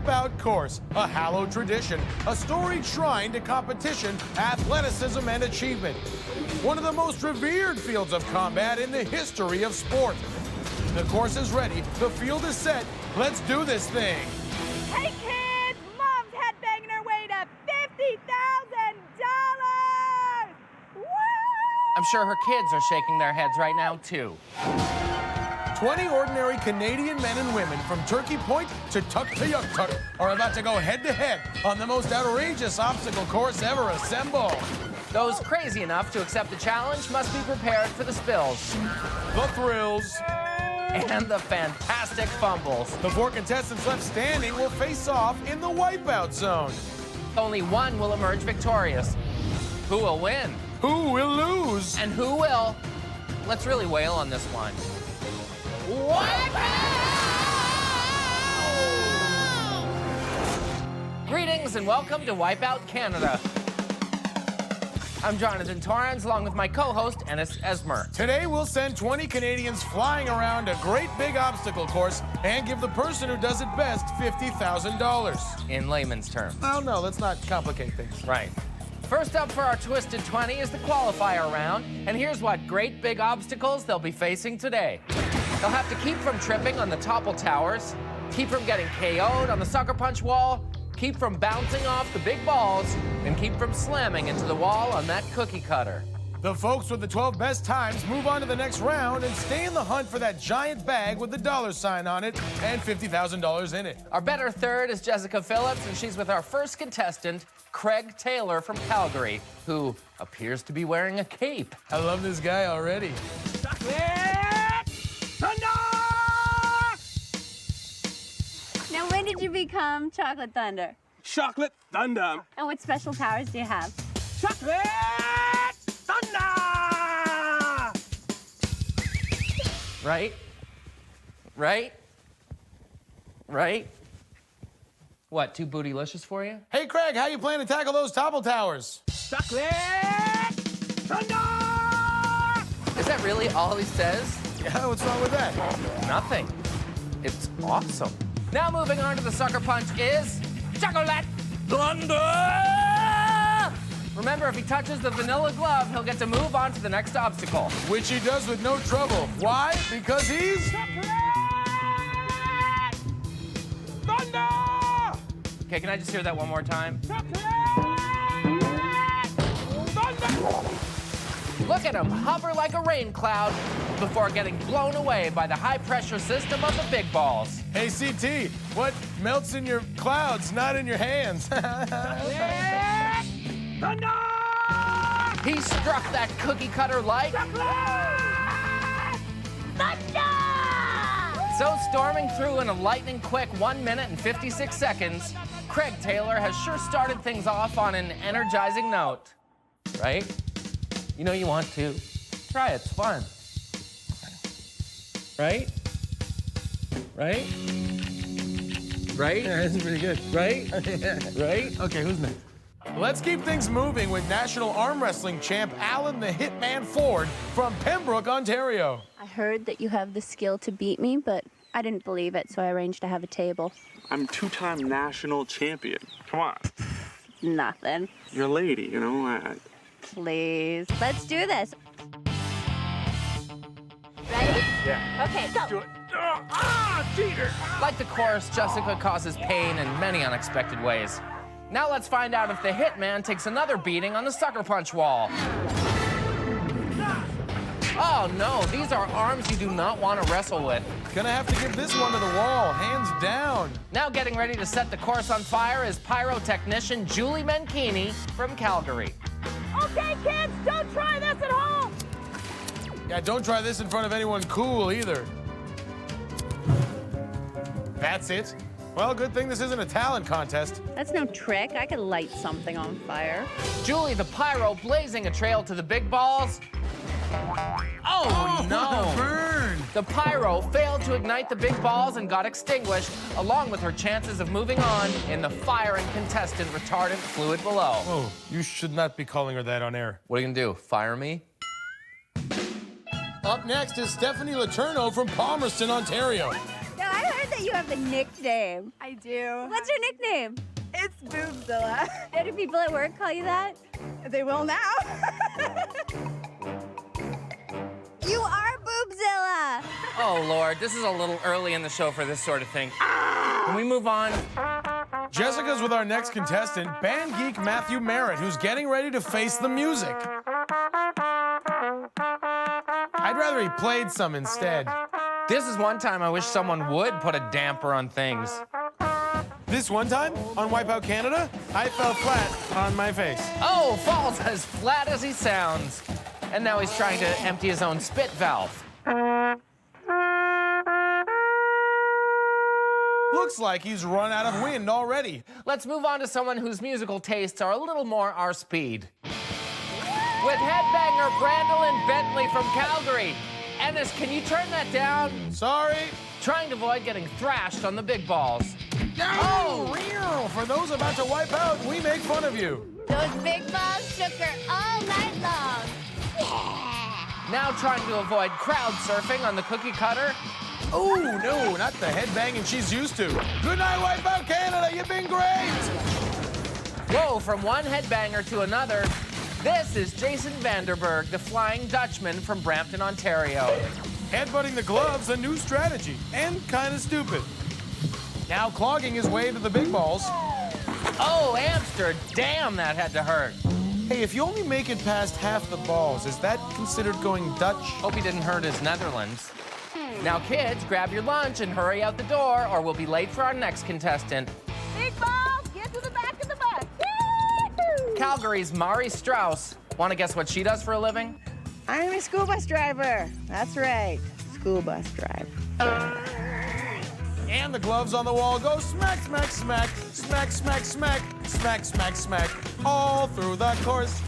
Wipeout course, a hallowed tradition, a storied shrine to competition, athleticism, and achievement. One of the most revered fields of combat in the history of sport. The course is ready, the field is set, let's do this thing. Hey kids, Mom's headbanging her way to $50,000! Woo! I'm sure her kids are shaking their heads right now, too. 20 ordinary Canadian men and women from Turkey Point to Tuktoyaktuk are about to go head-to-head on the most outrageous obstacle course ever assembled. Those crazy enough to accept the challenge must be prepared for the spills. The thrills. And the fantastic fumbles. The 4 contestants left standing will face off in the Wipeout zone. Only one will emerge victorious. Who will win? Who will lose? And who will? Let's really wail on this one. Wipeout! Greetings and welcome to Wipeout Canada. I'm Jonathan Torrens, along with my co-host, Ennis Esmer. Today, we'll send 20 Canadians flying around a great big obstacle course and give the person who does it best $50,000. In layman's terms. Oh, no, let's not complicate things. Right. First up for our Twisted 20 is the qualifier round, and here's what great big obstacles they'll be facing today. They'll have to keep from tripping on the topple towers, keep from getting KO'd on the sucker punch wall, keep from bouncing off the big balls, and keep from slamming into the wall on that cookie cutter. The folks with the 12 best times move on to the next round and stay in the hunt for that giant bag with the $sign on it and $50,000 in it. Our better third is Jessica Phillips, and she's with our first contestant, Craig Taylor from Calgary, who appears to be wearing a cape. I love this guy already. Now, when did you become Chocolate Thunder? Chocolate Thunder. And what special powers do you have? Chocolate Thunder! Right? Right? Right? What, too bootylicious for you? Hey, Craig, how you plan to tackle those topple towers? Chocolate Thunder! Is that really all he says? Yeah, what's wrong with that? Nothing. It's awesome. Now moving on to the sucker punch is Chocolate Thunder! Remember, if he touches the vanilla glove, he'll get to move on to the next obstacle. Which he does with no trouble. Why? Because he's... Chocolate Thunder! Okay, can I just hear that one more time? Chocolate Thunder! Look at him hover like a rain cloud before getting blown away by the high-pressure system of the big balls. Hey, CT, what melts in your clouds, not in your hands? Thunder! He struck that cookie cutter like... Thunder! So storming through in a lightning-quick 1 minute and 56 seconds, Craig Taylor has sure started things off on an energizing note. Right? You know you want to. Try it, it's fun. Right? Right? Right? Yeah, this is pretty good. Right? Right? Okay, who's next? Let's keep things moving with national arm wrestling champ Alan the Hitman Ford from Pembroke, Ontario. I heard that you have the skill to beat me, but I didn't believe it, so I arranged to have a table. I'm 2-time national champion. Come on. Nothing. You're a lady, you know. Please. Let's do this. Ready? Yeah. Okay, go. Do it. Cheater! Like the chorus, Jessica causes pain in many unexpected ways. Now let's find out if the Hitman takes another beating on the sucker punch wall. Oh no, these are arms you do not want to wrestle with. Gonna have to give this one to the wall, hands down. Now getting ready to set the course on fire is pyrotechnician Julie Menkini from Calgary. Okay, kids, don't try this at home. Yeah, don't try this in front of anyone cool either. That's it. Well, good thing this isn't a talent contest. That's no trick. I could light something on fire. Julie the pyro blazing a trail to the big balls. Oh no! Burn! The pyro failed to ignite the big balls and got extinguished, along with her chances of moving on in the fire and contestant retardant fluid below. Oh, you should not be calling her that on air. What are you gonna do, fire me? Up next is Stephanie Letourneau from Palmerston, Ontario. Yeah, I heard that you have a nickname. I do. What's your nickname? It's Boobzilla. Do people at work call you that? They will now. You are Boobzilla. Oh, Lord, this is a little early in the show for this sort of thing. Can we move on? Jessica's with our next contestant, band geek Matthew Merritt, who's getting ready to face the music. I'd rather he played some instead. This is one time I wish someone would put a damper on things. This one time, on Wipeout Canada, I fell flat on my face. Oh, falls as flat as he sounds. And now he's trying to empty his own spit valve. Looks like he's run out of wind already. Let's move on to someone whose musical tastes are a little more our speed. With headbanger Brandolyn Bentley from Calgary. Ennis, can you turn that down? Sorry. Trying to avoid getting thrashed on the big balls. Oh, real. For those about to wipe out, we make fun of you. Those big balls shook her all night long. Now trying to avoid crowd surfing on the cookie cutter. Oh, no, not the headbanging she's used to. Good night, Wipeout Canada. You've been great. Whoa, from one headbanger to another. This is Jason Vanderberg, the Flying Dutchman from Brampton, Ontario. Headbutting the gloves, a new strategy, and kind of stupid. Now clogging his way to the big balls. Oh, Amster, damn, that had to hurt. Hey, if you only make it past half the balls, is that considered going Dutch? Hope he didn't hurt his Netherlands. Now, kids, grab your lunch and hurry out the door, or we'll be late for our next contestant. Big balls, get to the back of the bus. Woo! Calgary's Mari Strauss. Want to guess what she does for a living? I'm a school bus driver. That's right. School bus driver. And the gloves on the wall go smack, smack, smack, smack, smack, smack, smack, smack, smack, all through the course.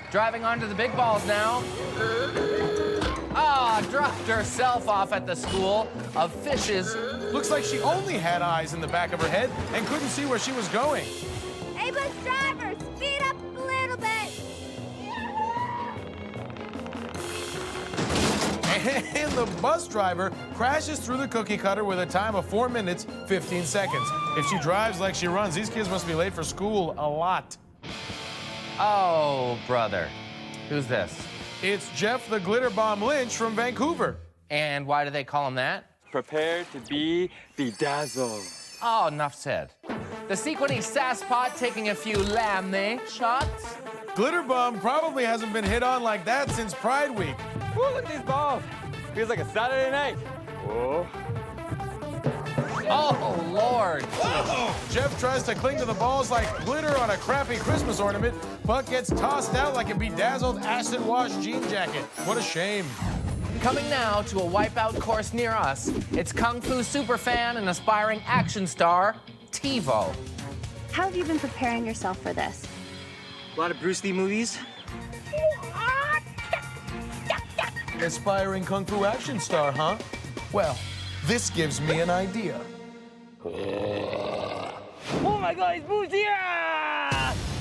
Driving onto the big balls now. Ah, dropped herself off at the school of fishes. Looks like she only had eyes in the back of her head and couldn't see where she was going. Hey, bus driver, speed up a little bit. And the bus driver crashes through the cookie cutter with a time of 4 minutes, 15 seconds. If she drives like she runs, these kids must be late for school a lot. Oh, brother. Who's this? It's Jeff the Glitter Bomb Lynch from Vancouver. And why do they call him that? Prepare to be bedazzled. Oh, enough said. The sequiny sasspot taking a few lame shots. Glitter Bomb probably hasn't been hit on like that since Pride Week. Woo, look at these balls. Feels like a Saturday night. Whoa. Oh, Lord. Jeff tries to cling to the balls like glitter on a crappy Christmas ornament, but gets tossed out like a bedazzled acid-wash jean jacket. What a shame. Coming now to a Wipeout course near us, it's Kung Fu superfan and aspiring action star, TiVo. How have you been preparing yourself for this? A lot of Bruce Lee movies. Aspiring Kung Fu action star, huh? Well, this gives me an idea. Oh my God, he's Bruce here!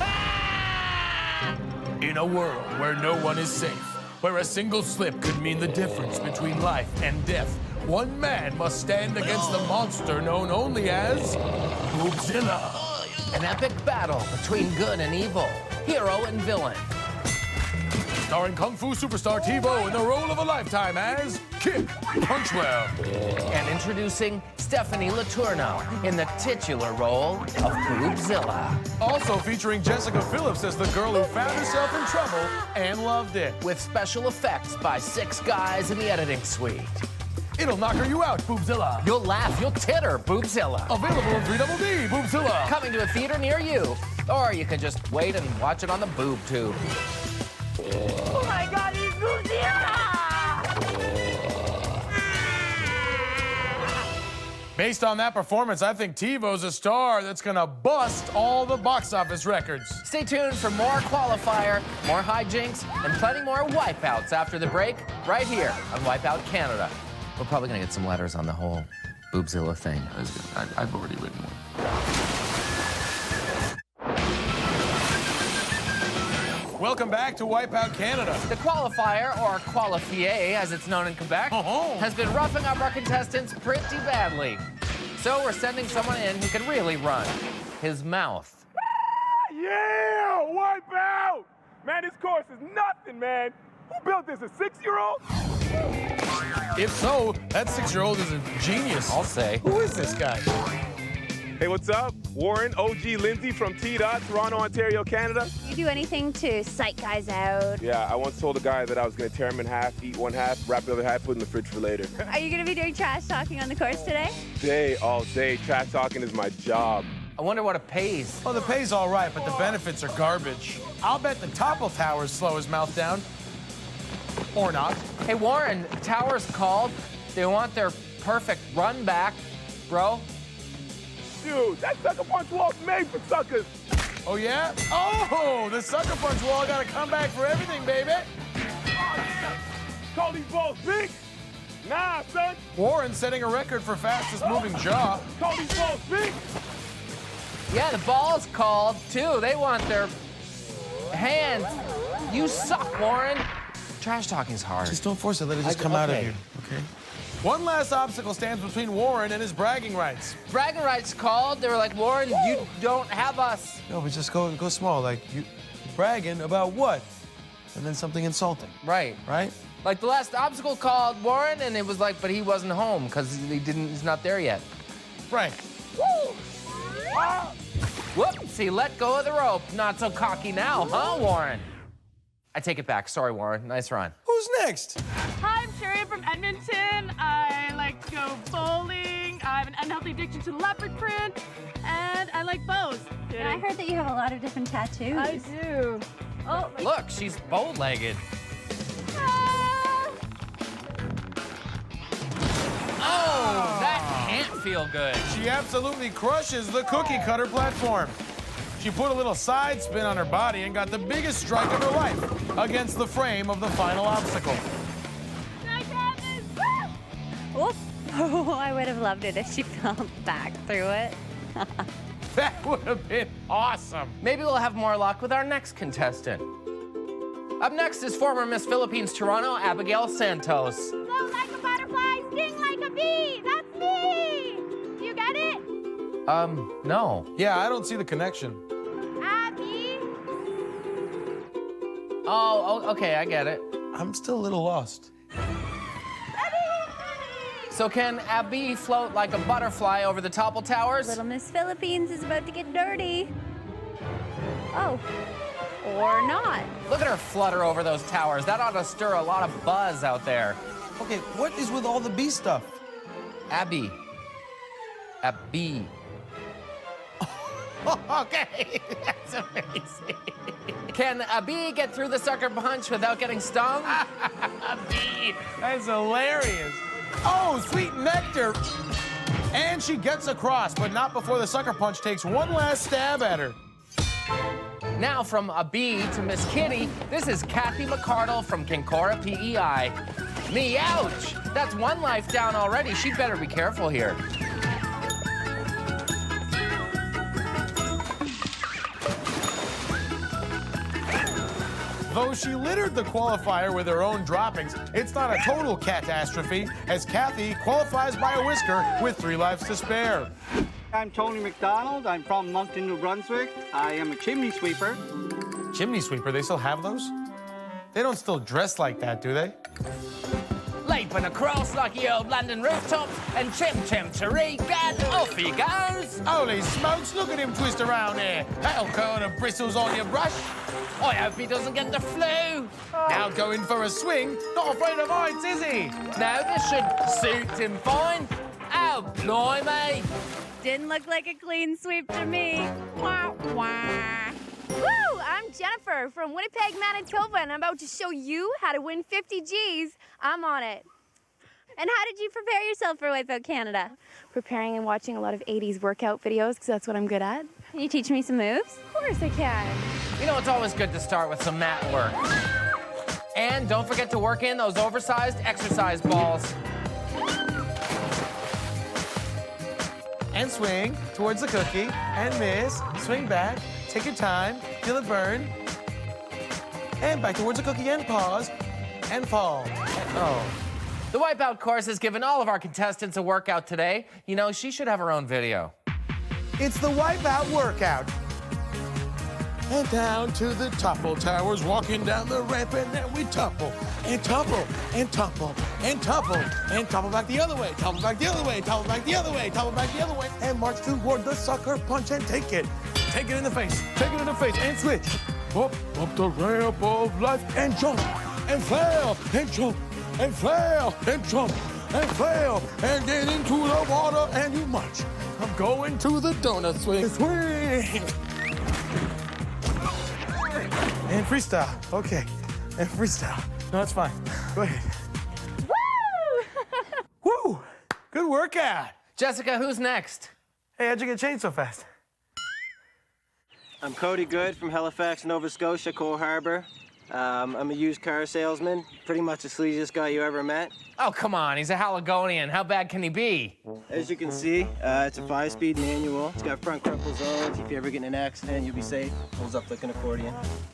Ah! In a world where no one is safe, where a single slip could mean the difference between life and death, one man must stand against the monster known only as Boobzilla. An epic battle between good and evil, hero and villain. Starring Kung Fu superstar TiVo in the role of a lifetime as Kick Punchwell. And introducing Stephanie Letourneau in the titular role of Boobzilla. Also featuring Jessica Phillips as the girl who found herself in trouble and loved it. With special effects by 6 guys in the editing suite. It'll knocker you out, Boobzilla. You'll laugh, you'll titter, Boobzilla. Available on 3DD, Boobzilla. Coming to a theater near you. Or you can just wait and watch it on the boob tube. Oh my God, he's Bruce here! Based on that performance, I think TiVo's a star that's gonna bust all the box office records. Stay tuned for more Qualifier, more hijinks, and plenty more wipeouts after the break, right here on Wipeout Canada. We're probably gonna get some letters on the whole Boobzilla thing. I've already written one. Welcome back to Wipeout Canada. The qualifier, or qualifier as it's known in Quebec, has been roughing up our contestants pretty badly. So we're sending someone in who can really run. His mouth. Yeah, Wipeout! Man, this course is nothing, man. Who built this, a 6-year-old? If so, that 6-year-old is a genius. I'll say. Who is this guy? Hey, what's up? Warren, OG Lindsay from T-Dot, Toronto, Ontario, Canada. You do anything to psych guys out? Yeah, I once told a guy that I was gonna tear him in half, eat one half, wrap the other half, put it in the fridge for later. Are you gonna be doing trash talking on the course today? All day, trash talking is my job. I wonder what it pays. Well, the pay's all right, but the benefits are garbage. I'll bet the topple towers slow his mouth down. Or not. Hey, Warren, Tower's called. They want their perfect run back, bro. Dude, that sucker punch wall's made for suckers. Oh, yeah? Oh, the sucker punch wall got a comeback for everything, baby. Call these balls big? Nah, son. Warren setting a record for fastest moving jaw. Call these balls big? Yeah, the ball's called, too. They want their hands. You suck, Warren. Trash talking's hard. Just don't force it. Let it just come out of you, okay? One last obstacle stands between Warren and his bragging rights. Bragging rights called. They were like, Warren, you don't have us. No, but just go small. Like, you bragging about what? And then something insulting. Right. Right? Like the last obstacle called Warren, and it was like, but he wasn't home because he's not there yet. Right. Woo! Whoops, he let go of the rope. Not so cocky now, huh, Warren? I take it back. Sorry, Warren. Nice run. Who's next? Hi, I'm Sherry from Edmonton. I like to go bowling. I have an unhealthy addiction to leopard print, and I like bows. And I heard that you have a lot of different tattoos. I do. Oh, Look, she's bow-legged. Oh, that can't feel good. She absolutely crushes the cookie cutter platform. She put a little side spin on her body and got the biggest strike of her life against the frame of the final obstacle. Whoop. Oh, I would have loved it if she fell back through it. That would have been awesome. Maybe we'll have more luck with our next contestant. Up next is former Miss Philippines Toronto, Abigail Santos. float like a butterfly, sting like a bee. That's me. You get it? No. Yeah, I don't see the connection. Abby. Oh, okay, I get it. I'm still a little lost. So can Abby float like a butterfly over the topple towers? Little Miss Philippines is about to get dirty. Oh, or not. Look at her flutter over those towers. That ought to stir a lot of buzz out there. Okay, what is with all the bee stuff? Abby. Abby. Okay, that's amazing. Can a bee get through the sucker punch without getting stung? A bee, that's hilarious. Oh, sweet nectar. And she gets across, but not before the sucker punch takes one last stab at her. Now from a bee to Miss Kitty, this is Kathy McCardle from Kinkora PEI. Me, ouch! That's one life down already. She better be careful here. Though she littered the qualifier with her own droppings, it's not a total catastrophe, as Kathy qualifies by a whisker with 3 lives to spare. I'm Tony McDonald. I'm from Moncton, New Brunswick. I am a chimney sweeper. Chimney sweeper, they still have those? They don't still dress like that, do they? Leaping across like the old London rooftops and chim-chim Tariq, and off he goes. Holy smokes, look at him twist around here. That'll curl the bristles on your brush. I hope he doesn't get the flu. Now going for a swing, not afraid of heights, is he? No, this should suit him fine. Oh, blimey. Didn't look like a clean sweep to me. Wah, wah. Woo! I'm Jennifer from Winnipeg, Manitoba, and I'm about to show you how to win 50 G's. I'm on it. And how did you prepare yourself for Wipeout Canada? Preparing and watching a lot of 80s workout videos, because that's what I'm good at. Can you teach me some moves? Of course I can. You know, it's always good to start with some mat work. And don't forget to work in those oversized exercise balls. And swing towards the cookie, and miss, swing back, take your time, feel it burn. and back towards the cookie, and pause, and fall. Oh. The Wipeout course has given all of our contestants a workout today. You know, she should have her own video. It's the Wipeout workout. And down to the topple towers, walking down the ramp, and then we topple, and topple, and topple, and topple, and topple back the other way, topple back the other way, topple back the other way, topple back the other way, and march toward the sucker punch and take it. Take it in the face, take it in the face, and switch. Up the ramp of life, and jump, and flail, and jump, and flail, and jump, and flail, and get into the water, and you march. I'm going to the donut swing, swing. And freestyle, okay. And freestyle. No, it's fine. Go ahead. Woo! Woo! Good workout. Jessica, who's next? Hey, how'd you get changed so fast? I'm Cody Good from Halifax, Nova Scotia, Cole Harbour. I'm a used car salesman, pretty much the sleaziest guy you ever met. Oh, come on, he's a Haligonian. How bad can he be? As you can see, it's a 5-speed manual. It's got front crumple zones. If you ever get in an accident, you'll be safe. Pulls up like an accordion.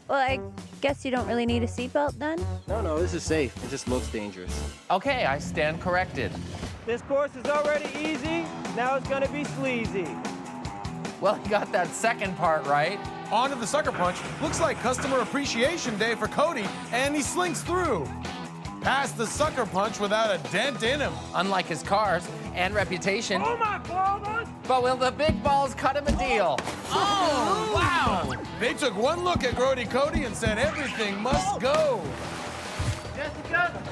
Well, I guess you don't really need a seatbelt then? No, this is safe. It just looks dangerous. Okay, I stand corrected. This course is already easy. Now it's gonna be sleazy. Well, he got that second part right. On to the sucker punch. Looks like customer appreciation day for Cody, and he slinks through. Past the sucker punch without a dent in him. Unlike his cars and reputation. Oh my God! But will the big balls cut him a deal? Oh, wow! They took one look at Grody Cody and said everything must go. Jessica,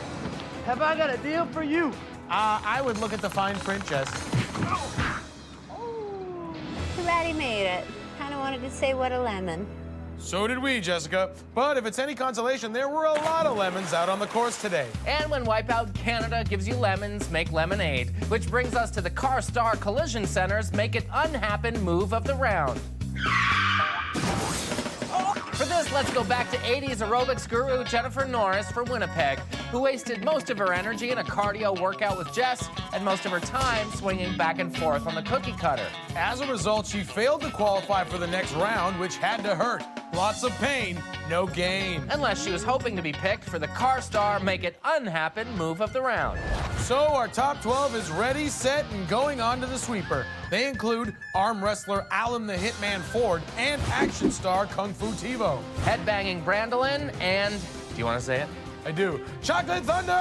have I got a deal for you? I would look at the fine print, Jess. Too bad he made it. Kind of wanted to say what a lemon. So did we, Jessica. But if it's any consolation, there were a lot of lemons out on the course today. And when Wipeout Canada gives you lemons, make lemonade. Which brings us to the Car Star Collision Center's Make It Unhappen move of the round. For this, let's go back to 80s aerobics guru Jennifer Norris for Winnipeg, who wasted most of her energy in a cardio workout with Jess and most of her time swinging back and forth on the cookie cutter. As a result, she failed to qualify for the next round, which had to hurt. Lots of pain, no gain. Unless she was hoping to be picked for the Car Star Make It Unhappen move of the round. So our top 12 is ready, set, and going on to the sweeper. They include arm wrestler Alan the Hitman Ford and action star Kung Fu Tivo. Headbanging Brandolin and, do you want to say it? I do. Chocolate Thunder!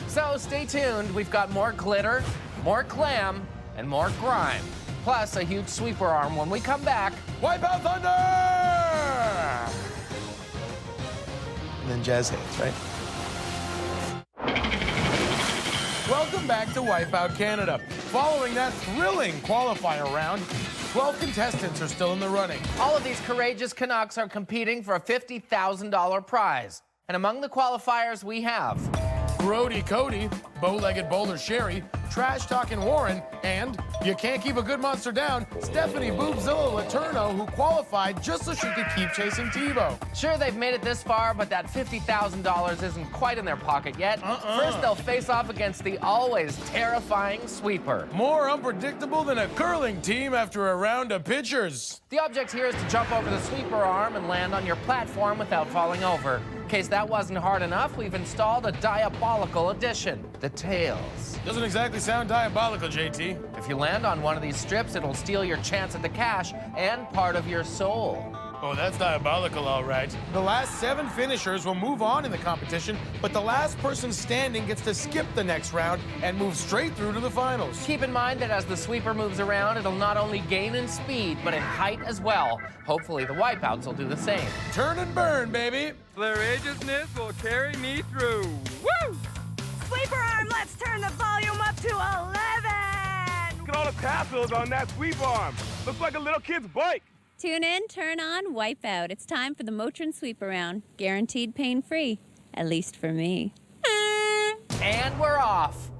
So stay tuned. We've got more glitter, more glam, and more grime. Plus a huge sweeper arm when we come back. Wipeout Thunder! And then jazz hands, right? Welcome back to Wipeout Canada. Following that thrilling qualifier round, 12 contestants are still in the running. All of these courageous Canucks are competing for a $50,000 prize. And among the qualifiers we have Grody Cody, bow-legged bowler Sherry, trash-talking Warren, and you can't keep a good monster down, Stephanie Boobzilla Laterno, who qualified just so she could keep chasing Tebow. Sure, they've made it this far, but that $50,000 isn't quite in their pocket yet. First, they'll face off against the always terrifying sweeper. More unpredictable than a curling team after a round of pitchers. The object here is to jump over the sweeper arm and land on your platform without falling over. In case that wasn't hard enough, we've installed a diabolical addition, the tails. Doesn't exactly sound diabolical, JT. If you land on one of these strips, it'll steal your chance at the cash and part of your soul. Oh, that's diabolical, all right. The last 7 finishers will move on in the competition, but the last person standing gets to skip the next round and move straight through to the finals. Keep in mind that as the sweeper moves around, it'll not only gain in speed, but in height as well. Hopefully the wipeouts will do the same. Turn and burn, baby. Courageousness will carry me through. Woo! Sweeper arm, let's turn the volume up to 11. Look at all the tassels on that sweep arm. Looks like a little kid's bike. Tune in, turn on, Wipeout. It's time for the Motrin Sweep Around. Guaranteed pain-free. At least for me. And we're off.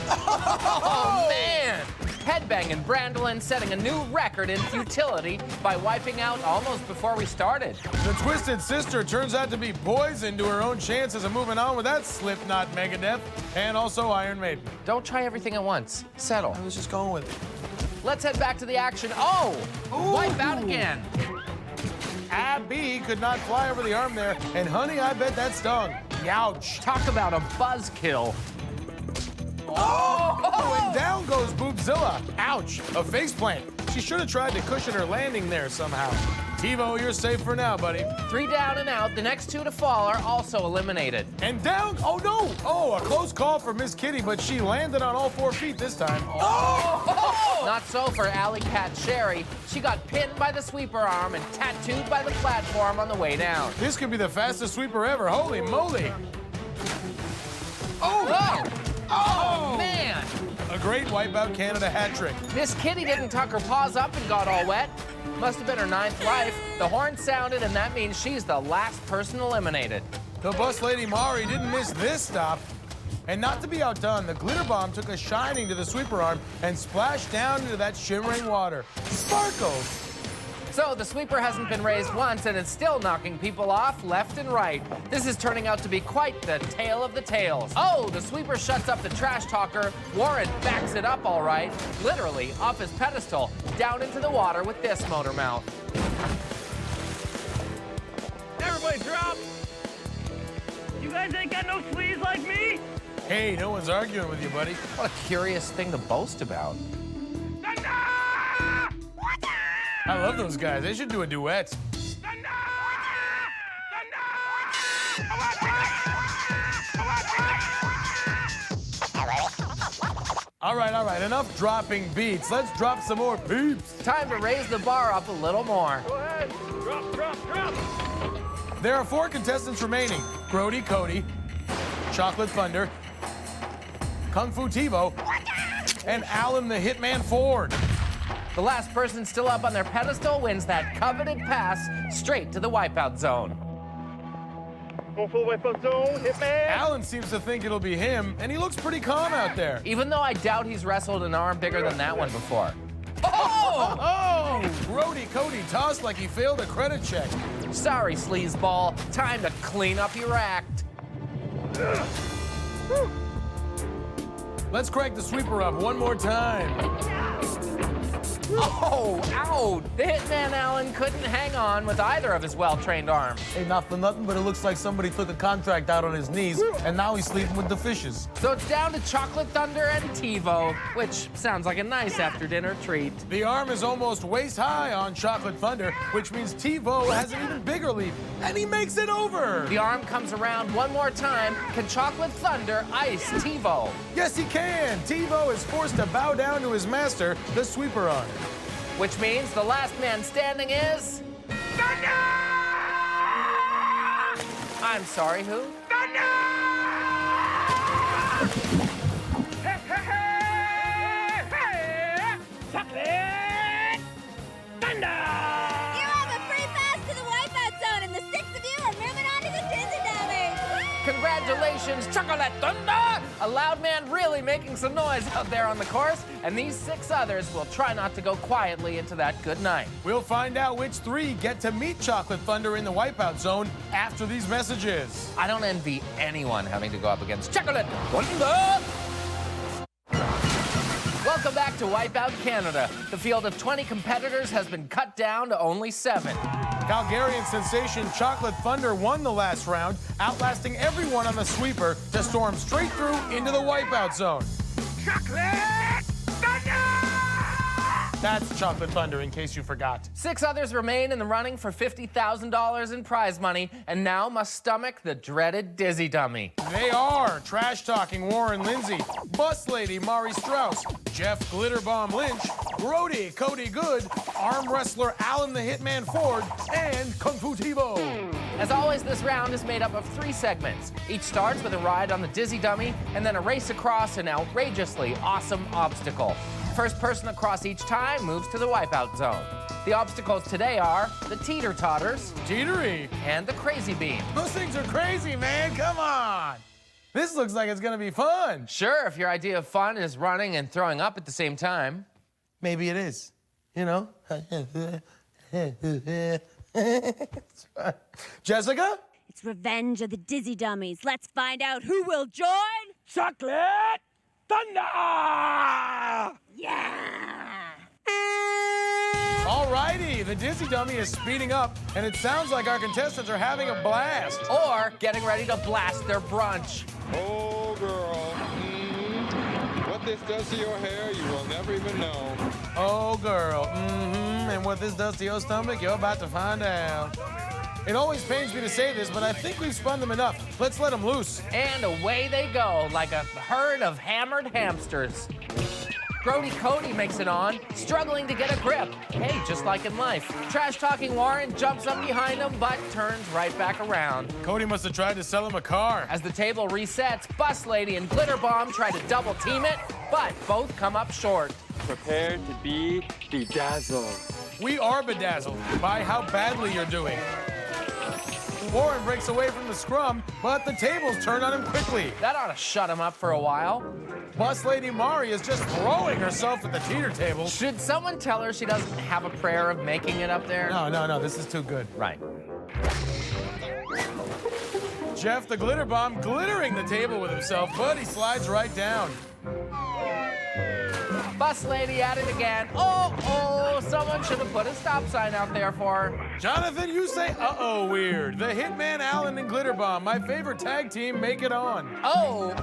Oh, man! Headbanging Brandolin setting a new record in futility by wiping out almost before we started. The Twisted Sister turns out to be poison to her own chances of moving on with that Slipknot Megadeth and also Iron Maiden. Don't try everything at once. Settle. I was just going with it. Let's head back to the action. Oh, Wipeout again. Abby could not fly over the arm there, and honey, I bet that stung. Youch. Talk about a buzzkill. Oh, and down goes Boobzilla. Ouch, a faceplant. She should have tried to cushion her landing there somehow. TiVo, you're safe for now, buddy. 3 down and out. The next 2 to fall are also eliminated. And down, oh no! Oh, a close call for Miss Kitty, but she landed on all 4 feet this time. Oh! Not so for Alley Cat Sherry. She got pinned by the sweeper arm and tattooed by the platform on the way down. This could be the fastest sweeper ever, holy moly. Oh! Oh, man! A great Wipeout Canada hat trick. Miss Kitty didn't tuck her paws up and got all wet. Must have been her 9th life. The horn sounded, and that means she's the last person eliminated. The bus lady Mari didn't miss this stop. And not to be outdone, the glitter bomb took a shining to the sweeper arm and splashed down into that shimmering water. Sparkles! So the sweeper hasn't been raised once, and it's still knocking people off left and right. This is turning out to be quite the tale of the tales. Oh, the sweeper shuts up the trash talker. Warren backs it up all right, literally off his pedestal, down into the water with this motor mouth. Everybody drop! You guys ain't got no sleeves like me? Hey, no one's arguing with you, buddy. What a curious thing to boast about. I love those guys. They should do a duet. All right, enough dropping beats. Let's drop some more peeps. Time to raise the bar up a little more. Go ahead. Drop. There are 4 contestants remaining. Grody Cody, Chocolate Thunder, Kung Fu TiVo, and Alan the Hitman Ford. The last person still up on their pedestal wins that coveted pass straight to the Wipeout Zone. Go for the Wipeout Zone, Hitman. Alan seems to think it'll be him, and he looks pretty calm out there. Even though I doubt he's wrestled an arm bigger than that one before. Oh! Grody Cody tossed like he failed a credit check. Sorry, sleazeball. Time to clean up your act. Let's crank the sweeper up one more time. Oh, ow! The Hitman Alan couldn't hang on with either of his well-trained arms. Hey, not for nothing, but it looks like somebody took a contract out on his knees, and now he's sleeping with the fishes. So it's down to Chocolate Thunder and TiVo, which sounds like a nice after-dinner treat. The arm is almost waist-high on Chocolate Thunder, which means TiVo has an even bigger lead, and he makes it over! The arm comes around one more time. Can Chocolate Thunder ice TiVo? Yes, he can! TiVo is forced to bow down to his master, the sweeper arm. Which means the last man standing is... Thunder! I'm sorry, who? Thunder! Hey! Chocolate Thunder! You have a free pass to the Wipeout Zone, and the 6 of you are moving on to the Dizzy Dummy. Congratulations, Chocolate Thunder! A loud man really making some noise out there on the course, and these 6 others will try not to go quietly into that good night. We'll find out which 3 get to meet Chocolate Thunder in the Wipeout Zone after these messages. I don't envy anyone having to go up against Chocolate Thunder! Welcome back to Wipeout Canada. The field of 20 competitors has been cut down to only 7. Calgarian sensation Chocolate Thunder won the last round, outlasting everyone on the sweeper to storm straight through into the Wipeout Zone. Chocolate Thunder! That's Chocolate Thunder, in case you forgot. 6 others remain in the running for $50,000 in prize money, and now must stomach the dreaded Dizzy Dummy. They are trash-talking Warren Lindsay, Bus Lady Mari Strauss, Jeff Glitterbomb Lynch, Grody Cody Good, arm wrestler Alan the Hitman Ford, and Kung Fu TiVo. As always, this round is made up of 3 segments. Each starts with a ride on the Dizzy Dummy, and then a race across an outrageously awesome obstacle. First person across each time moves to the Wipeout Zone. The obstacles today are the Teeter-Totters, Teetery, and the Crazy Beam. Those things are crazy, man, come on. This looks like it's gonna be fun. Sure, if your idea of fun is running and throwing up at the same time. Maybe it is, you know? Jessica? It's revenge of the Dizzy Dummies. Let's find out who will join. Chocolate Thunder! Yeah! Alrighty, the Dizzy Dummy is speeding up, and it sounds like our contestants are having a blast. Or getting ready to blast their brunch. Oh, girl. What this does to your hair, you will never even know. Oh, girl. And what this does to your stomach, you're about to find out. It always pains me to say this, but I think we've spun them enough. Let's let them loose. And away they go, like a herd of hammered hamsters. Grody Cody makes it on, struggling to get a grip. Hey, just like in life. Trash-talking Warren jumps up behind him, but turns right back around. Cody must have tried to sell him a car. As the table resets, Bus Lady and Glitter Bomb try to double team it, but both come up short. Prepare to be bedazzled. We are bedazzled by how badly you're doing. Warren breaks away from the scrum, but the tables turn on him quickly. That ought to shut him up for a while. Bus Lady Mari is just throwing herself at the teeter table. Should someone tell her she doesn't have a prayer of making it up there? No, this is too good. Right. Jeff the Glitter Bomb glittering the table with himself, but he slides right down. Bus Lady at it again. Oh, someone should have put a stop sign out there for her. Jonathan, you say uh-oh weird. The Hitman Allen and Glitter Bomb, my favorite tag team, make it on. Oh,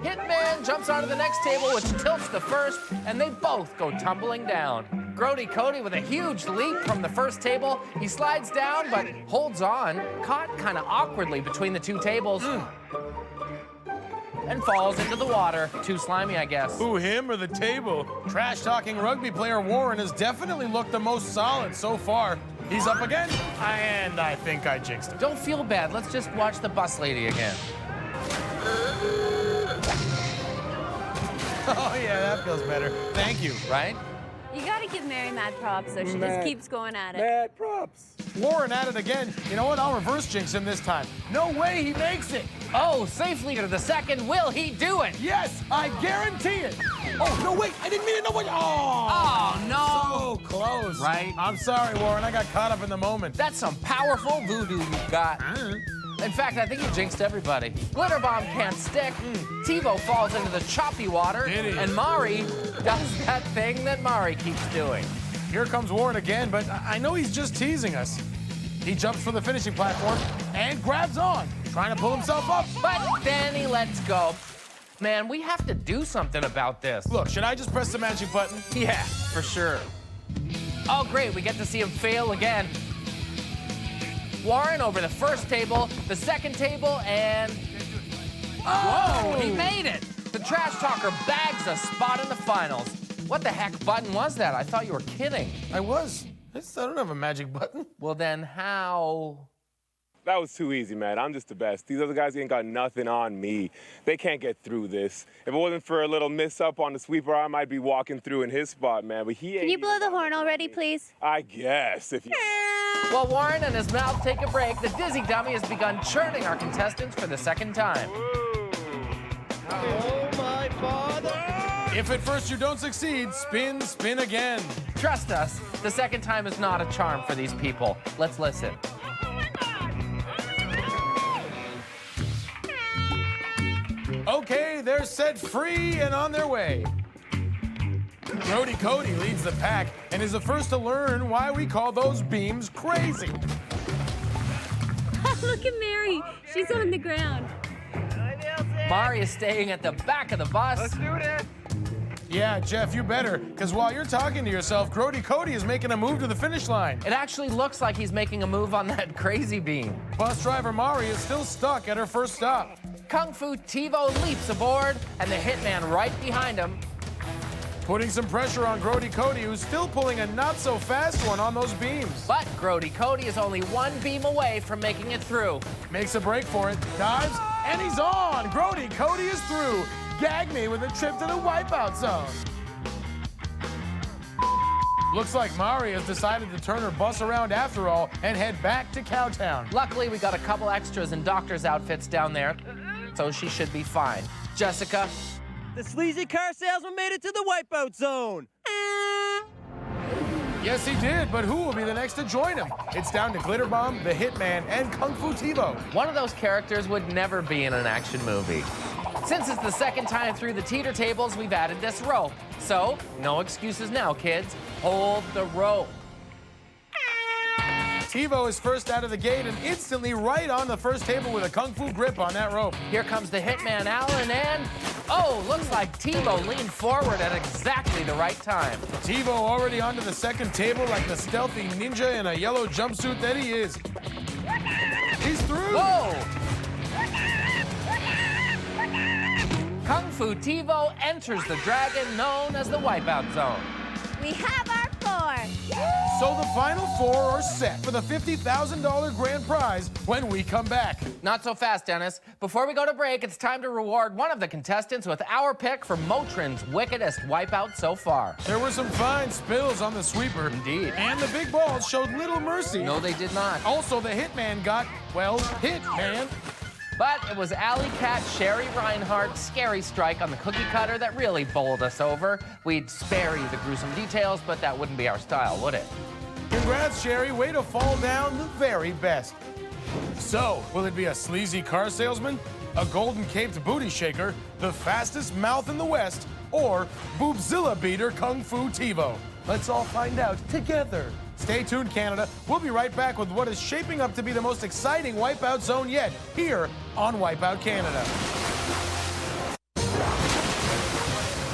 Hitman jumps onto the next table, which tilts the first, and they both go tumbling down. Grody Cody with a huge leap from the first table. He slides down, but holds on, caught kind of awkwardly between the two tables. And falls into the water. Too slimy, I guess. Who, him or the table? Trash-talking rugby player Warren has definitely looked the most solid so far. He's up again, and I think I jinxed him. Don't feel bad. Let's just watch the Bus Lady again. Oh, yeah, that feels better. Thank you. Right? You gotta give Mary mad props, so she just keeps going at it. Mad props. Warren at it again. You know what? I'll reverse jinx him this time. No way he makes it. Oh, safely to the second. Will he do it? Yes, I guarantee it. Oh, no, wait. I didn't mean it. No, wait. Oh, no. So close. Right? I'm sorry, Warren. I got caught up in the moment. That's some powerful voodoo you've got. In fact, I think you jinxed everybody. Glitter Bomb can't stick. TiVo falls into the choppy water. Did he? And Mari does that thing that Mari keeps doing. Here comes Warren again, but I know he's just teasing us. He jumps for the finishing platform and grabs on, trying to pull himself up. But then he lets go. Man, we have to do something about this. Look, should I just press the magic button? Yeah, for sure. Oh, great, we get to see him fail again. Warren over the first table, the second table, and... Whoa, he made it! The trash talker bags a spot in the finals. What the heck button was that? I thought you were kidding. I was. I don't have a magic button. Well, then how... That was too easy, man. I'm just the best. These other guys ain't got nothing on me. They can't get through this. If it wasn't for a little miss up on the sweeper, I might be walking through in his spot, man. But he ain't. Can you blow the horn already, please? I guess, if you... While Warren and his mouth take a break, the Dizzy Dummy has begun churning our contestants for the second time. Oh, my father! If at first you don't succeed, spin, spin again. Trust us, the second time is not a charm for these people. Let's listen. Okay, they're set free and on their way. Grody Cody leads the pack and is the first to learn why we call those beams crazy. Look at Mary. She's on the ground. Mari is staying at the back of the bus. Let's do this. Yeah, Jeff, you better, because while you're talking to yourself, Grody Cody is making a move to the finish line. It actually looks like he's making a move on that crazy beam. Bus driver Mari is still stuck at her first stop. Kung Fu TiVo leaps aboard, and the Hitman right behind him. Putting some pressure on Grody Cody, who's still pulling a not-so-fast one on those beams. But Grody Cody is only one beam away from making it through. Makes a break for it, dives, and he's on! Grody Cody is through. Gag me with a trip to the Wipeout Zone. Looks like Mari has decided to turn her bus around after all and head back to Cowtown. Luckily, we got a couple extras in doctor's outfits down there, so she should be fine. Jessica? The sleazy car salesman made it to the Wipeout Zone. Yes, he did, but who will be the next to join him? It's down to Glitter Bomb, the Hitman, and Kung Fu TiVo. One of those characters would never be in an action movie. Since it's the second time through the teeter tables, we've added this rope. So, no excuses now, kids. Hold the rope. TiVo is first out of the gate and instantly right on the first table with a kung fu grip on that rope. Here comes the hitman, Alan, and oh, looks like TiVo leaned forward at exactly the right time. TiVo already onto the second table like the stealthy ninja in a yellow jumpsuit that he is. He's through. Whoa! Kung Fu TiVo enters the dragon known as the Wipeout Zone. We have our 4. So the final 4 are set for the $50,000 grand prize when we come back. Not so fast, Dennis. Before we go to break, it's time to reward one of the contestants with our pick for Motrin's wickedest wipeout so far. There were some fine spills on the sweeper. Indeed. And the big balls showed little mercy. No, they did not. Also, the hitman got, well, hit, man. But it was Alley Cat Sherry Reinhardt's scary strike on the cookie cutter that really bowled us over. We'd spare you the gruesome details, but that wouldn't be our style, would it? Congrats, Sherry. Way to fall down the very best. So, will it be a sleazy car salesman, a golden-caped booty shaker, the fastest mouth in the West, or Boobzilla beater Kung Fu TiVo? Let's all find out together. Stay tuned, Canada. We'll be right back with what is shaping up to be the most exciting Wipeout Zone yet, here on Wipeout Canada.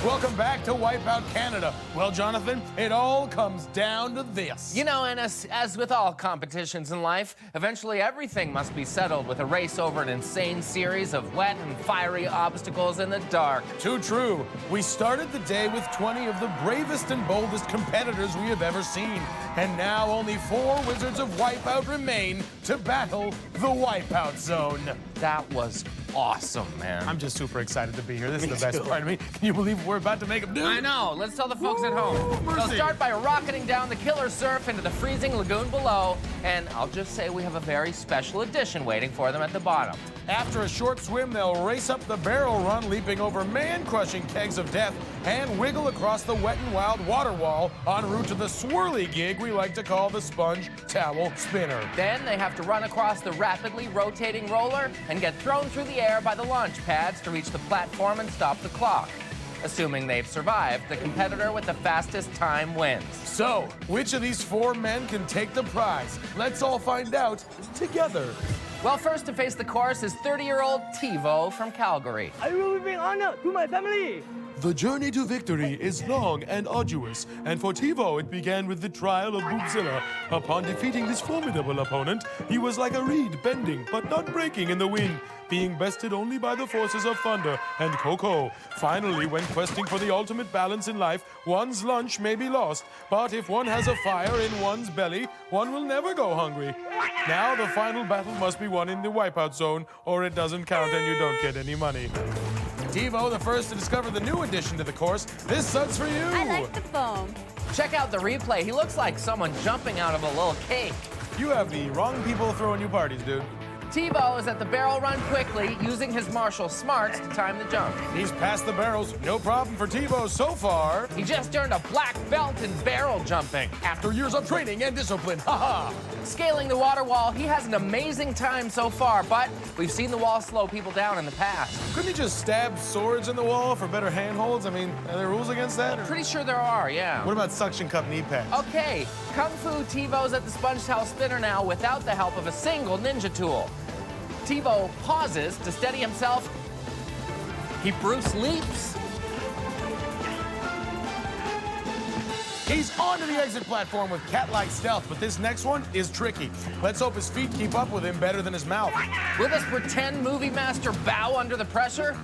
Welcome back to Wipeout Canada. Well, Jonathan, it all comes down to this. You know, and as with all competitions in life, eventually everything must be settled with a race over an insane series of wet and fiery obstacles in the dark. Too true. We started the day with 20 of the bravest and boldest competitors we have ever seen. And now only 4 Wizards of Wipeout remain to battle the Wipeout Zone. That was awesome, man. I'm just super excited to be here. This is the best part of me. Can you believe we're about to make them do? I know. Let's tell the folks at home. They'll start by rocketing down the killer surf into the freezing lagoon below, and I'll just say we have a very special edition waiting for them at the bottom. After a short swim, they'll race up the barrel run, leaping over man-crushing kegs of death, and wiggle across the wet and wild water wall en route to the swirly gig we like to call the sponge towel spinner. Then they have to run across the rapidly rotating roller and get thrown through the air by the launch pads to reach the platform and stop the clock. Assuming they've survived, the competitor with the fastest time wins. So, which of these 4 men can take the prize? Let's all find out together. Well, first to face the course is 30-year-old TiVo from Calgary. I will bring honor to my family. The journey to victory is long and arduous, and for TiVo it began with the trial of Boobzilla. Upon defeating this formidable opponent, he was like a reed bending but not breaking in the wind, being bested only by the forces of thunder and cocoa. Finally, when questing for the ultimate balance in life, one's lunch may be lost, but if one has a fire in one's belly, one will never go hungry. Now the final battle must be won in the Wipeout Zone, or it doesn't count and you don't get any money. TiVo, the first to discover the new addition to the course. This sucks for you. I like the foam. Check out the replay. He looks like someone jumping out of a little cake. You have the wrong people throwing you parties, dude. TiVo is at the barrel run quickly, using his martial smarts to time the jump. He's past the barrels. No problem for TiVo so far. He just earned a black belt in barrel jumping. After years of training and discipline, haha. Scaling the water wall, he has an amazing time so far, but we've seen the wall slow people down in the past. Couldn't he just stab swords in the wall for better handholds? I mean, are there rules against that? Pretty sure there are, yeah. What about suction cup knee pads? Okay, Kung Fu TiVo's at the sponge towel spinner now without the help of a single ninja tool. TiVo pauses to steady himself. He Bruce leaps. He's onto the exit platform with cat-like stealth, but this next one is tricky. Let's hope his feet keep up with him better than his mouth. Will this pretend movie master bow under the pressure?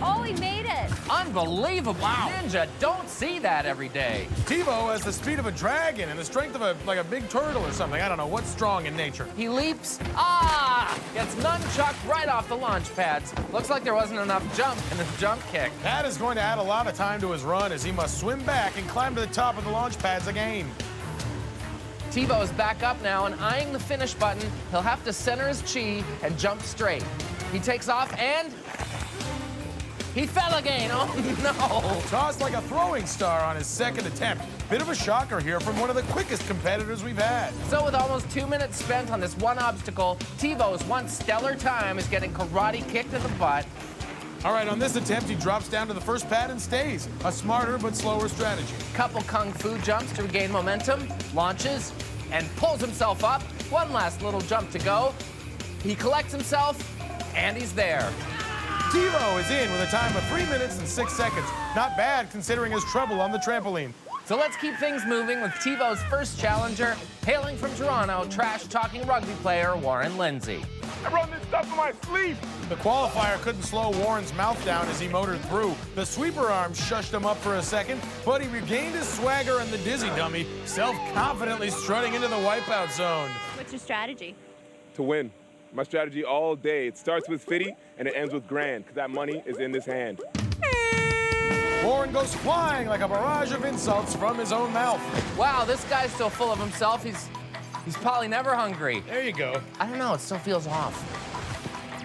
Oh, he made it. Unbelievable. Wow. Ninja, don't see that every day. TiVo has the speed of a dragon and the strength of a big turtle or something. I don't know. What's strong in nature? He leaps. Gets nunchucked right off the launch pads. Looks like there wasn't enough jump in his jump kick. That is going to add a lot of time to his run as he must swim back and climb to the top of the launch pads again. TiVo is back up now and eyeing the finish button. He'll have to center his chi and jump straight. He takes off and he fell again. Oh, no. Tossed like a throwing star on his second attempt. Bit of a shocker here from one of the quickest competitors we've had. So with almost 2 minutes spent on this one obstacle, TiVo's once stellar time is getting karate kicked in the butt. All right, on this attempt, he drops down to the first pad and stays. A smarter but slower strategy. Couple kung fu jumps to regain momentum, launches, and pulls himself up. One last little jump to go. He collects himself, and he's there. TiVo is in with a time of 3 minutes and 6 seconds. Not bad considering his trouble on the trampoline. So let's keep things moving with TiVo's first challenger, hailing from Toronto, trash-talking rugby player Warren Lindsay. I run this stuff in my sleep. The qualifier couldn't slow Warren's mouth down as he motored through. The sweeper arm shushed him up for a second, but he regained his swagger and the dizzy dummy, self-confidently strutting into the wipeout zone. What's your strategy? To win. My strategy all day. It starts with Fitty and it ends with Grand, because that money is in this hand. Warren goes flying like a barrage of insults from his own mouth. Wow, this guy's so full of himself, he's probably never hungry. There you go. I don't know, it still feels off.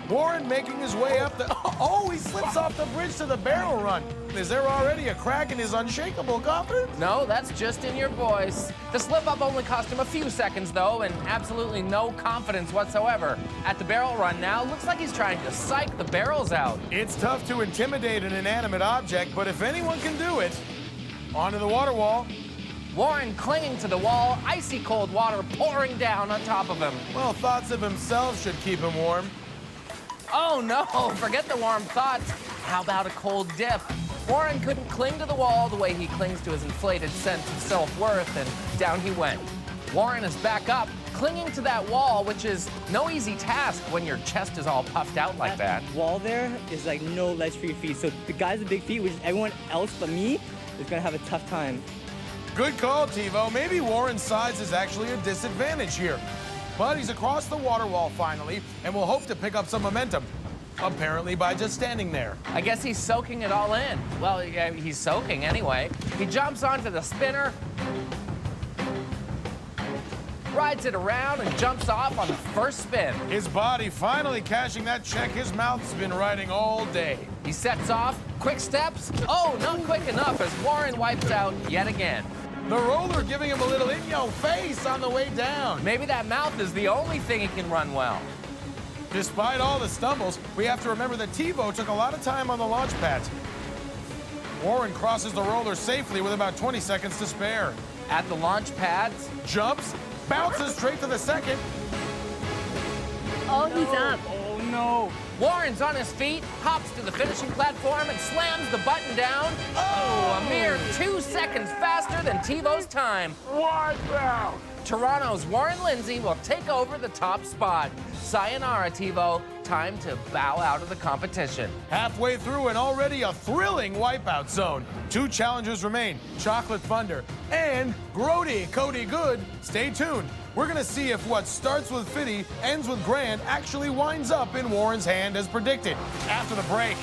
Warren making his way up the... Oh, he slips off the bridge to the barrel run. Is there already a crack in his unshakable confidence? No, that's just in your voice. The slip-up only cost him a few seconds, though, and absolutely no confidence whatsoever. At the barrel run now, looks like he's trying to psych the barrels out. It's tough to intimidate an inanimate object, but if anyone can do it, onto the water wall. Warren clinging to the wall, icy cold water pouring down on top of him. Well, thoughts of himself should keep him warm. Oh no, forget the warm thoughts. How about a cold dip? Warren couldn't cling to the wall the way he clings to his inflated sense of self-worth, and down he went. Warren is back up, clinging to that wall, which is no easy task when your chest is all puffed out like that. Wall there is like no ledge for your feet. So the guys with big feet, which is everyone else but me, is gonna have a tough time. Good call, TiVo. Maybe Warren's size is actually a disadvantage here. But he's across the water wall finally, and will hope to pick up some momentum. Apparently by just standing there. I guess he's soaking it all in. Well, yeah, he's soaking anyway. He jumps onto the spinner, rides it around, and jumps off on the first spin. His body finally cashing that check his mouth's been riding all day. He sets off, quick steps. Oh, not quick enough as Warren wipes out yet again. The roller giving him a little in-your-face on the way down. Maybe that mouth is the only thing he can run well. Despite all the stumbles, we have to remember that TiVo took a lot of time on the launch pads. Warren crosses the roller safely with about 20 seconds to spare. At the launch pads, jumps, bounces straight to the second. Oh, he's up. Oh no. Warren's on his feet, hops to the finishing platform, and slams the button down. Oh, a mere 2 seconds faster than TiVo's time. Wipeout! Toronto's Warren Lindsay will take over the top spot. Sayonara, TiVo. Time to bow out of the competition. Halfway through and already a thrilling wipeout zone. 2 challengers remain, Chocolate Thunder and Grody Cody Good. Stay tuned. We're gonna see if what starts with Fitty, ends with Grand actually winds up in Warren's hand as predicted after the break.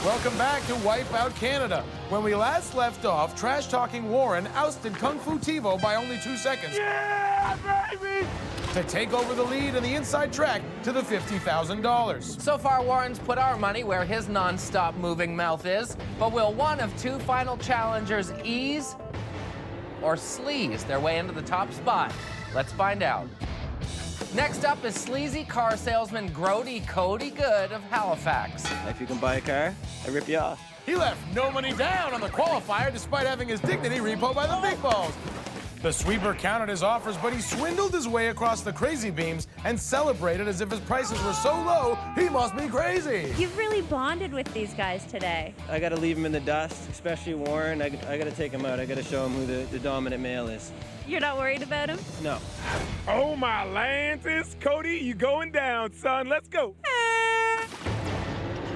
Welcome back to Wipeout Canada. When we last left off, trash-talking Warren ousted Kung Fu TiVo by only 2 seconds. Yeah, baby! To take over the lead and the inside track to the $50,000. So far, Warren's put our money where his non-stop moving mouth is, but will one of 2 final challengers ease or sleaze their way into the top spot? Let's find out. Next up is sleazy car salesman Grody Cody Good of Halifax. If you can buy a car, I rip you off. He left no money down on the qualifier despite having his dignity repoed by the big balls. The sweeper counted his offers, but he swindled his way across the crazy beams and celebrated as if his prices were so low, he must be crazy. You've really bonded with these guys today. I gotta leave him in the dust, especially Warren. I gotta take him out. I gotta show him who the dominant male is. You're not worried about him? No. Oh, my lances. Cody, you going down, son. Let's go.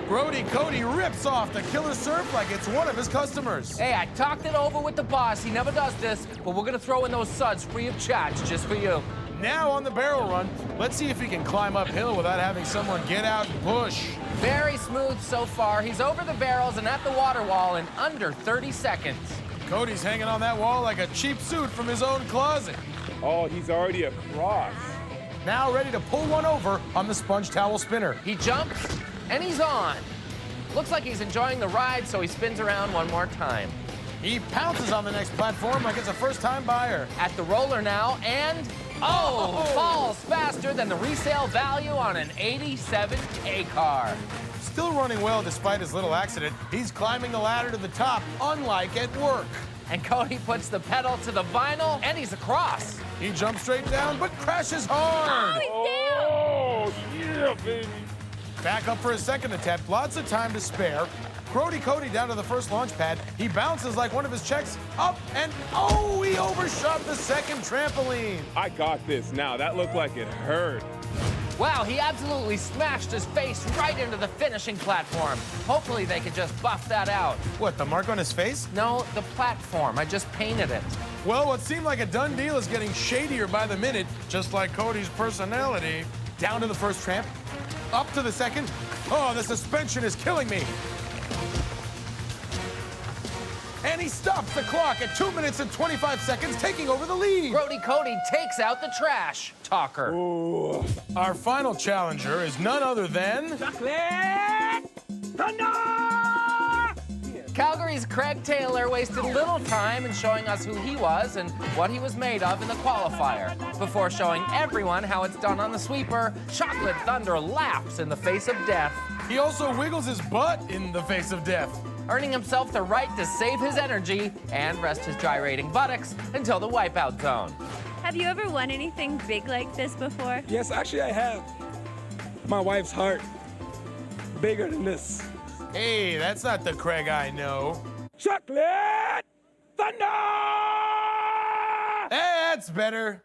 Grody Cody rips off the killer surf like it's one of his customers. Hey, I talked it over with the boss. He never does this, but we're gonna throw in those suds free of charge just for you. Now on the barrel run, let's see if he can climb uphill without having someone get out and push. Very smooth so far. He's over the barrels and at the water wall in under 30 seconds. Cody's hanging on that wall like a cheap suit from his own closet. Oh, he's already across. Now ready to pull one over on the sponge towel spinner. He jumps, and he's on. Looks like he's enjoying the ride, so he spins around one more time. He pounces on the next platform like it's a first-time buyer. At the roller now, and falls faster than the resale value on an 87K car. Still running well despite his little accident, he's climbing the ladder to the top, unlike at work. And Cody puts the pedal to the vinyl, and he's across. He jumps straight down, but crashes hard. Oh, yeah, baby. Back up for his second attempt. Lots of time to spare. Cody down to the first launch pad. He bounces like one of his checks up, and oh, he overshot the second trampoline. I got this now. That looked like it hurt. Wow, he absolutely smashed his face right into the finishing platform. Hopefully they could just buff that out. What, the mark on his face? No, the platform. I just painted it. Well, what seemed like a done deal is getting shadier by the minute, just like Cody's personality. Down to the first tramp, up to the second. Oh, the suspension is killing me. And he stops the clock at 2 minutes and 25 seconds, taking over the lead. Cody takes out the trash talker. Ooh. Our final challenger is none other than... Chocolate Thunder! Calgary's Craig Taylor wasted little time in showing us who he was and what he was made of in the qualifier. Before showing everyone how it's done on the sweeper, Chocolate Thunder laughs in the face of death. He also wiggles his butt in the face of death, earning himself the right to save his energy and rest his gyrating buttocks until the wipeout zone. Have you ever won anything big like this before? Yes, actually I have. My wife's heart. Bigger than this. Hey, that's not the Craig I know. Chocolate Thunder! That's better.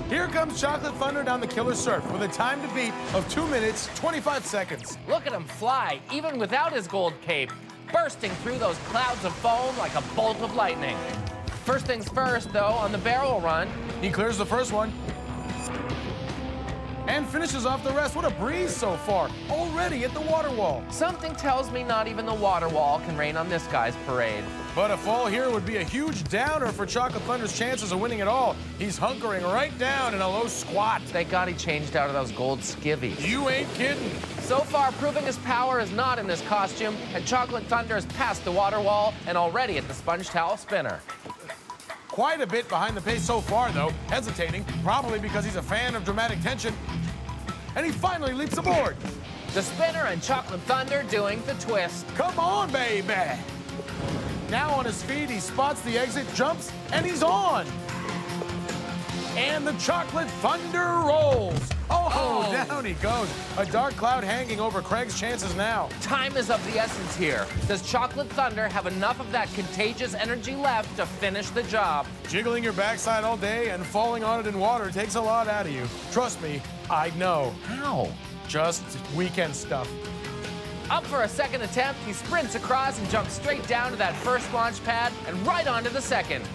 Here comes Chocolate Thunder down the killer surf with a time to beat of 2 minutes, 25 seconds. Look at him fly, even without his gold cape, bursting through those clouds of foam like a bolt of lightning. First things first, though, on the barrel run, he clears the first one and finishes off the rest. What a breeze so far, already at the water wall. Something tells me not even the water wall can rain on this guy's parade. But a fall here would be a huge downer for Chocolate Thunder's chances of winning it all. He's hunkering right down in a low squat. Thank God he changed out of those gold skivvies. You ain't kidding. So far, proving his power is not in this costume, and Chocolate Thunder is past the water wall and already at the sponge towel spinner. Quite a bit behind the pace so far, though, hesitating, probably because he's a fan of dramatic tension. And he finally leaps aboard. The spinner and Chocolate Thunder doing the twist. Come on, baby. Now on his feet, he spots the exit, jumps, and he's on. And the Chocolate Thunder rolls. Oh, down he goes. A dark cloud hanging over Craig's chances now. Time is of the essence here. Does Chocolate Thunder have enough of that contagious energy left to finish the job? Jiggling your backside all day and falling on it in water takes a lot out of you. Trust me, I know. How? Just weekend stuff. Up for a second attempt, he sprints across and jumps straight down to that first launch pad and right onto the second.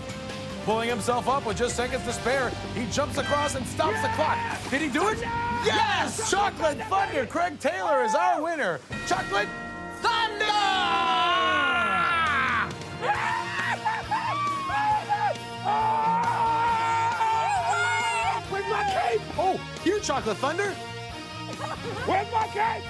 Pulling himself up with just seconds to spare, he jumps across and stops the clock. Did he do it? Yes! Chocolate Thunder! Craig Taylor is our winner. Chocolate Thunder! Where's my cape? Oh, here, Chocolate Thunder. Where's my cape?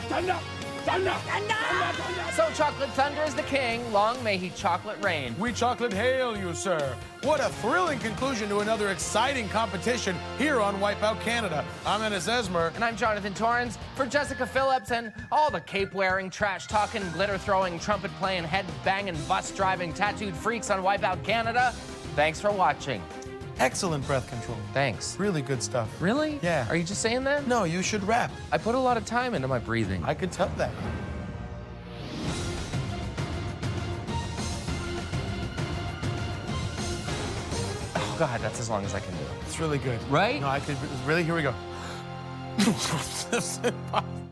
Thunder! Thunder! Thunder! So Chocolate Thunder is the king. Long may he chocolate reign. We chocolate hail you, sir. What a thrilling conclusion to another exciting competition here on Wipeout Canada. I'm Ennis Esmer. And I'm Jonathan Torrens. For Jessica Phillips and all the cape-wearing, trash-talking, glitter-throwing, trumpet-playing, head-banging, bus-driving, tattooed freaks on Wipeout Canada, thanks for watching. Excellent breath control. Thanks. Really good stuff. Really? Yeah. Are you just saying that? No, you should rap. I put a lot of time into my breathing. I could tell that. Oh, God, that's as long as I can do. It's really good. Right? No, I could. Really? Here we go. This is impossible.